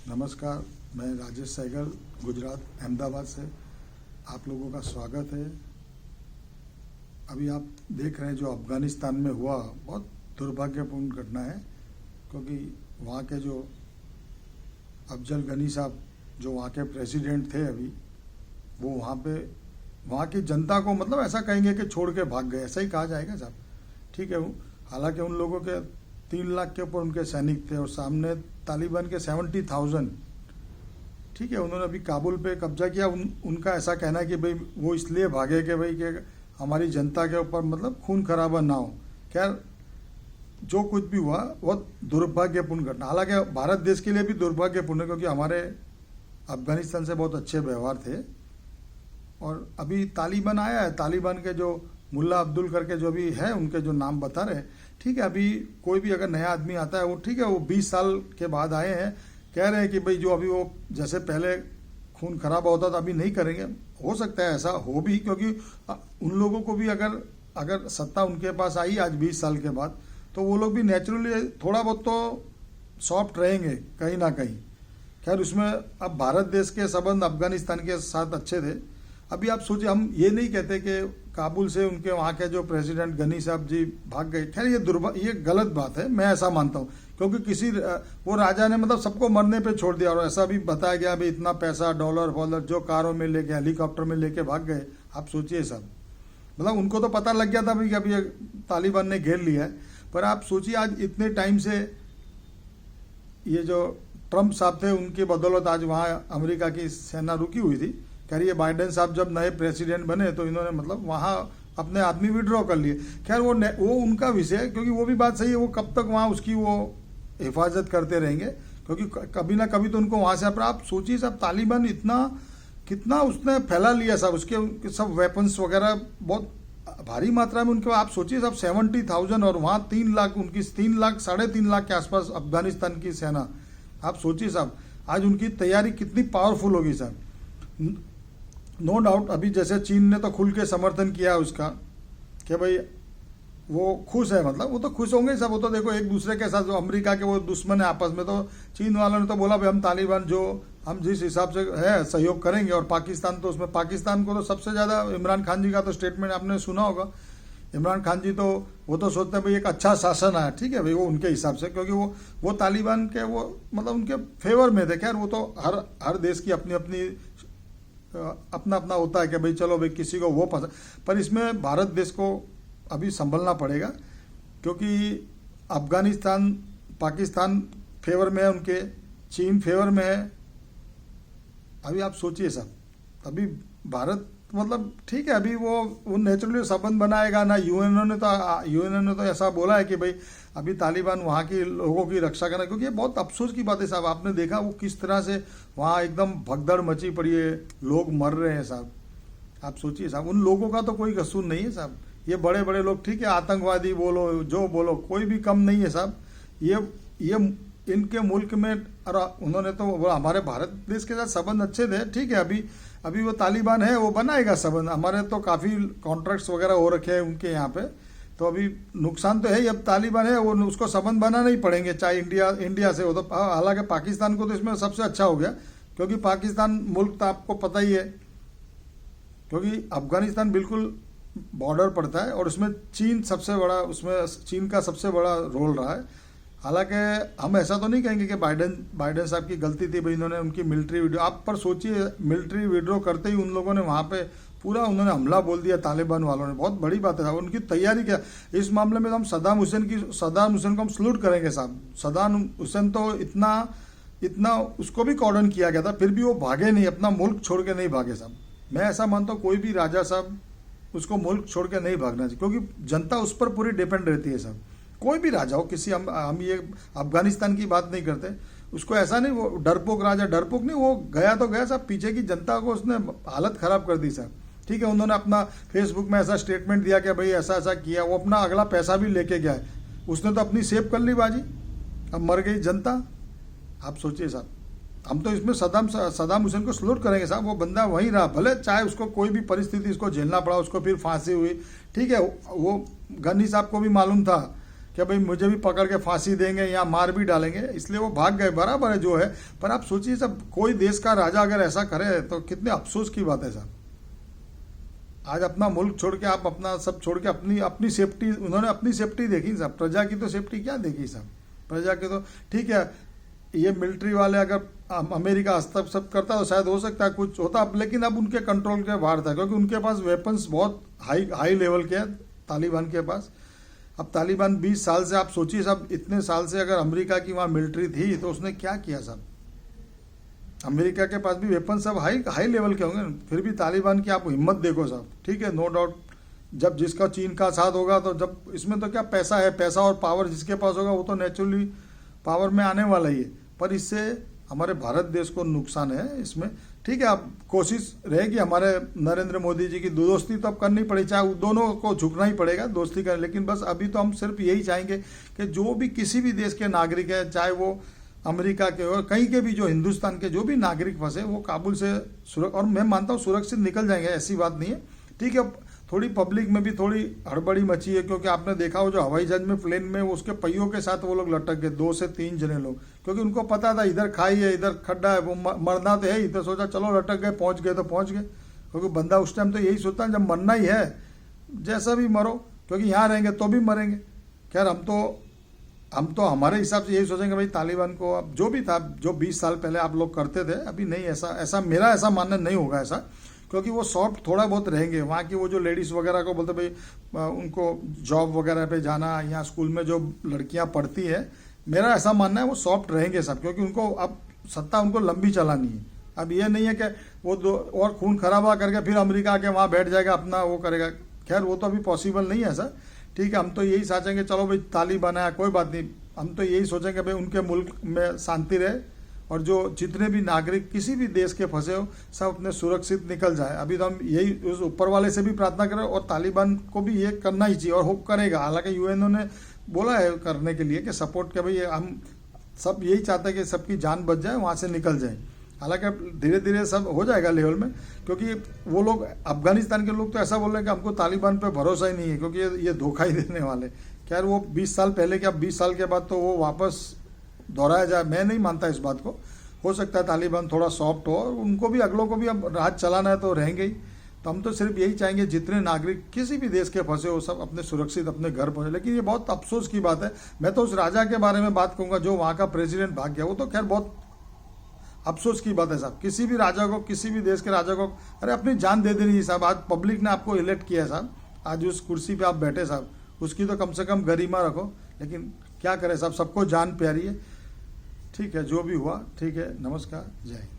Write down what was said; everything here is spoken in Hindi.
नमस्कार, मैं राजेश सहगल गुजरात अहमदाबाद से आप लोगों का स्वागत है। अभी आप देख रहे हैं जो अफ़गानिस्तान में हुआ, बहुत दुर्भाग्यपूर्ण घटना है, क्योंकि वहाँ के जो अफजल गनी साहब जो वहाँ के प्रेसिडेंट थे अभी, वो वहाँ की जनता को मतलब ऐसा कहेंगे कि छोड़ के भाग गए, ऐसा ही कहा जाएगा साहब। ठीक है, हालांकि उन लोगों के 3 लाख के ऊपर उनके सैनिक थे और सामने तालिबान के 70,000। ठीक है, उन्होंने अभी काबुल पे कब्जा किया। उनका ऐसा कहना है कि भाई वो इसलिए भागे कि भाई कि हमारी जनता के ऊपर मतलब खून खराबा ना हो। खैर, जो कुछ भी हुआ बहुत दुर्भाग्यपूर्ण घटना, हालांकि भारत देश के लिए भी दुर्भाग्यपूर्ण है, क्योंकि हमारे अफगानिस्तान से बहुत अच्छे व्यवहार थे। और अभी तालिबान आया है, तालिबान के जो मुल्ला अब्दुल करके जो भी है, उनके जो नाम बता रहे, ठीक है, अभी कोई भी अगर नया आदमी आता है, वो ठीक है, वो 20 साल के बाद आए हैं, कह रहे हैं कि भाई जो अभी वो जैसे पहले खून खराब होता था अभी नहीं करेंगे। हो सकता है ऐसा हो भी, क्योंकि उन लोगों को भी अगर सत्ता उनके पास आई आज 20 साल के बाद, तो वो लोग भी नेचुरली थोड़ा बहुत तो सॉफ्ट रहेंगे कहीं ना कहीं। खैर, उसमें अब भारत देश के संबंध अफगानिस्तान के साथ अच्छे थे। अभी आप सोचिए, हम ये नहीं कहते कि काबुल से उनके वहाँ के जो प्रेसिडेंट गनी साहब जी भाग गए। खैर, ये गलत बात है, मैं ऐसा मानता हूँ, क्योंकि वो राजा ने मतलब सबको मरने पे छोड़ दिया। और ऐसा भी बताया गया भाई इतना पैसा डॉलर वॉलर जो कारों में लेके हेलीकॉप्टर में लेके भाग गए। आप सोचिए साहब, मतलब उनको तो पता लग गया था भाई कि अभी तालिबान ने घेर लिया है। पर आप सोचिए, आज इतने टाइम से ये जो ट्रम्प साहब थे, उनकी बदौलत आज वहाँ अमेरिका की सेना रुकी हुई थी। कह रही है बाइडेन साहब जब नए प्रेसिडेंट बने तो इन्होंने मतलब वहाँ अपने आदमी विड्रॉ कर लिए। खैर, वो उनका विषय है, क्योंकि वो भी बात सही है, वो कब तक वहाँ उसकी वो हिफाजत करते रहेंगे, क्योंकि कभी ना कभी तो उनको वहाँ से। पर आप सोचिए साहब, तालिबान कितना उसने फैला लिया साहब, उसके सब वेपन्स वगैरह बहुत भारी मात्रा में उनके। आप सोचिए साहब, 70,000 और वहाँ 3 लाख, उनकी 3 लाख 3.5 लाख के आसपास अफगानिस्तान की सेना। आप सोचिए साहब, आज उनकी तैयारी कितनी पावरफुल होगी साहब। नो डाउट, अभी जैसे चीन ने तो खुल के समर्थन किया उसका कि भाई वो खुश है, मतलब वो तो खुश होंगे सब। वो तो देखो एक दूसरे के साथ, जो अमेरिका के वो दुश्मन है आपस में, तो चीन वालों ने तो बोला भाई हम तालिबान जो हम जिस हिसाब से है सहयोग करेंगे। और पाकिस्तान तो उसमें, पाकिस्तान को तो सबसे ज़्यादा इमरान खान जी का तो स्टेटमेंट आपने सुना होगा। इमरान खान जी तो वो तो सोचते हैं भाई एक अच्छा शासन आया, ठीक है भाई, वो उनके हिसाब से, क्योंकि वो तालिबान के वो मतलब उनके फेवर में थे। खैर, वो तो हर देश की अपनी अपना होता है कि भाई चलो भाई किसी को वो पसंद। पर इसमें भारत देश को अभी संभलना पड़ेगा, क्योंकि अफगानिस्तान पाकिस्तान फेवर में है उनके, चीन फेवर में है। अभी आप सोचिए साहब, अभी भारत मतलब ठीक है, अभी वो नेचुरली संबंध बनाएगा ना। यूएनओ ने तो ऐसा बोला है कि भाई अभी तालिबान वहाँ के लोगों की रक्षा करना, क्योंकि ये बहुत अफसोस की बात है साहब। आपने देखा वो किस तरह से वहाँ एकदम भगदड़ मची पड़ी है, लोग मर रहे हैं साहब। आप सोचिए साहब, उन लोगों का तो कोई कसूर नहीं है साहब। ये बड़े बड़े लोग, ठीक है, आतंकवादी बोलो जो बोलो, कोई भी कम नहीं है साहब। ये इनके मुल्क में, और उन्होंने तो हमारे भारत देश के साथ संबंध अच्छे थे, ठीक है। अभी वो तालिबान है, वो बनाएगा संबंध। हमारे तो काफ़ी कॉन्ट्रैक्ट्स वगैरह हो रखे हैं उनके यहाँ पे, तो अभी नुकसान तो है ही। अब तालिबान है, वो उसको संबंध बनाना ही पड़ेंगे, चाहे इंडिया से हो। तो हालांकि पाकिस्तान को तो इसमें सबसे अच्छा हो गया, क्योंकि पाकिस्तान मुल्क तो आपको पता ही है, क्योंकि अफगानिस्तान बिल्कुल बॉर्डर पड़ता है, और उसमें चीन का सबसे बड़ा रोल रहा है। हालांकि हम ऐसा तो नहीं कहेंगे कि बाइडेन साहब की गलती थी भाई, इन्होंने उनकी मिलिट्री विड्रॉ, आप पर सोचिए मिलिट्री विड्रॉ करते ही उन लोगों ने वहाँ पे पूरा उन्होंने हमला बोल दिया तालिबान वालों ने। बहुत बड़ी बात है, उनकी तैयारी क्या। इस मामले में तो हम सद्दाम हुसैन को हम सलूट करेंगे साहब। सद्दाम हुसैन तो इतना उसको भी कॉर्डन किया गया था, फिर भी वो भागे नहीं, अपना मुल्क छोड़ के नहीं भागे साहब। मैं ऐसा मानता हूँ कोई भी राजा साहब उसको मुल्क छोड़ के नहीं भागना चाहिए, क्योंकि जनता उस पर पूरी डिपेंड रहती है साहब। कोई भी राजा हो, हम ये अफगानिस्तान की बात नहीं करते, उसको ऐसा नहीं, वो डरपोक राजा डरपोक नहीं, वो गया तो गया साहब, पीछे की जनता को उसने हालत खराब कर दी साहब। ठीक है, उन्होंने अपना फेसबुक में ऐसा स्टेटमेंट दिया कि भाई ऐसा ऐसा किया, वो अपना अगला पैसा भी लेके गया है, उसने तो अपनी सेव कर ली बाजी, अब मर गई जनता। आप सोचिए साहब, हम तो इसमें सद्दाम हुसैन को सलूट करेंगे साहब। वो बंदा वहीं रहा, भले चाहे उसको कोई भी परिस्थिति उसको झेलना पड़ा, उसको फिर फांसी हुई, ठीक है। वो गनी साहब को भी मालूम था कि भाई मुझे भी पकड़ के फांसी देंगे या मार भी डालेंगे, इसलिए वो भाग गए। बराबर है जो है, पर आप सोचिए साहब, कोई देश का राजा अगर ऐसा करे तो कितने अफसोस की बात है साहब। आज अपना मुल्क छोड़ के, आप अपना सब छोड़ के अपनी सेफ्टी, उन्होंने अपनी सेफ्टी देखी साहब, प्रजा की तो सेफ्टी क्या देखी साहब। प्रजा के तो ठीक है, ये मिलिट्री वाले अगर अमेरिका हस्तक्षेप करता तो शायद हो सकता है कुछ होता, लेकिन अब उनके कंट्रोल के बाहर था, क्योंकि उनके पास वेपन्स बहुत हाई लेवल के हैं तालिबान के पास। अब तालिबान 20 साल से, आप सोचिए साहब, इतने साल से अगर अमेरिका की वहाँ मिलिट्री थी तो उसने क्या किया साहब। अमेरिका के पास भी वेपन सब हाई लेवल के होंगे, फिर भी तालिबान की आप हिम्मत देखो साहब। ठीक है, नो डाउट, जब जिसका चीन का साथ होगा तो जब इसमें तो क्या पैसा है, पैसा और पावर जिसके पास होगा वो तो नेचुरली पावर में आने वाला ही है, पर इससे हमारे भारत देश को नुकसान है इसमें। ठीक है, अब कोशिश रहेगी हमारे नरेंद्र मोदी जी की, दोस्ती तो अब करनी पड़ेगी, चाहे दोनों को झुकना ही पड़ेगा दोस्ती कर, लेकिन बस अभी तो हम सिर्फ यही चाहेंगे कि जो भी किसी भी देश के नागरिक है, चाहे वो अमेरिका के और कहीं के भी, जो हिंदुस्तान के जो भी नागरिक फंसे, वो काबुल से और मैं मानता हूँ सुरक्षित निकल जाएंगे, ऐसी बात नहीं है। ठीक है, थोड़ी पब्लिक में भी थोड़ी हड़बड़ी मची है, क्योंकि आपने देखा हो जो हवाई जहाज में, प्लेन में, उसके पहियों के साथ वो लोग लटक गए, 2 से 3 जने लोग, क्योंकि उनको पता था इधर खाई है, इधर खड्डा है, वो मरना तो है ही, तो सोचा चलो लटक गए, पहुंच गए तो पहुंच गए, क्योंकि बंदा उस टाइम तो यही सोचता है जब मरना ही है जैसा भी मरो, क्योंकि यहाँ रहेंगे तो भी मरेंगे। खैर हम तो हमारे हिसाब से यही सोचेंगे भाई तालिबान को, अब जो भी था, जो 20 साल पहले आप लोग करते थे, अभी नहीं, ऐसा मेरा ऐसा मानना नहीं होगा ऐसा, क्योंकि वो सॉफ्ट थोड़ा बहुत रहेंगे। वहाँ की वो जो लेडीज़ वगैरह को बोलते भाई उनको जॉब वगैरह पे जाना, या स्कूल में जो लड़कियाँ पढ़ती है, मेरा ऐसा मानना है वो सॉफ्ट रहेंगे सब, क्योंकि उनको अब सत्ता उनको लंबी चलानी है। अब ये नहीं है कि वो और खून खराबा करके फिर अमेरिका आके वहाँ बैठ जाएगा, अपना वो करेगा। खैर वो तो अभी पॉसिबल नहीं है ऐसा। ठीक है, हम तो यही सोचेंगे चलो भाई तालिबान आया कोई बात नहीं, हम तो यही सोचेंगे भाई उनके मुल्क में शांति रहे, और जो जितने भी नागरिक किसी भी देश के फंसे हो सब अपने सुरक्षित निकल जाए। अभी तो हम यही उस ऊपर वाले से भी प्रार्थना करें, और तालिबान को भी ये करना ही चाहिए, और होप करेगा। हालांकि यूएनओ ने बोला है करने के लिए कि सपोर्ट के, भाई हम सब यही चाहते हैं कि सबकी जान बच जाए, वहाँ से निकल जाए। हालांकि धीरे धीरे सब हो जाएगा लेवल में, क्योंकि वो लोग, अफगानिस्तान के लोग तो ऐसा बोल रहे हैं कि हमको तालिबान पे भरोसा ही नहीं है, क्योंकि ये धोखा ही देने वाले। खैर वो 20 साल पहले के, अब 20 साल के बाद तो वो वापस दोहराया जाए, मैं नहीं मानता इस बात को। हो सकता है तालिबान थोड़ा सॉफ्ट हो, और उनको भी, अगलों को भी अब राज चलाना है तो रहेंगे ही। तो हम तो सिर्फ यही चाहेंगे जितने नागरिक किसी भी देश के फंसे हो सब अपने सुरक्षित अपने घर पहुंचे। लेकिन ये बहुत अफसोस की बात है। मैं तो उस राजा के बारे में बात कहूँगा जो वहाँ का प्रेसिडेंट भाग गया, वो तो खैर बहुत अफसोस की बात है साहब। किसी भी राजा को, किसी भी देश के राजा को, अरे अपनी जान दे देनी चाहिए साहब। आज पब्लिक ने आपको इलेक्ट किया है साहब, आज उस कुर्सी पे आप बैठे साहब, उसकी तो कम से कम गरिमा रखो। लेकिन क्या करें साहब, सबको जान प्यारी है। ठीक है, जो भी हुआ ठीक है, नमस्कार, जय हिंद।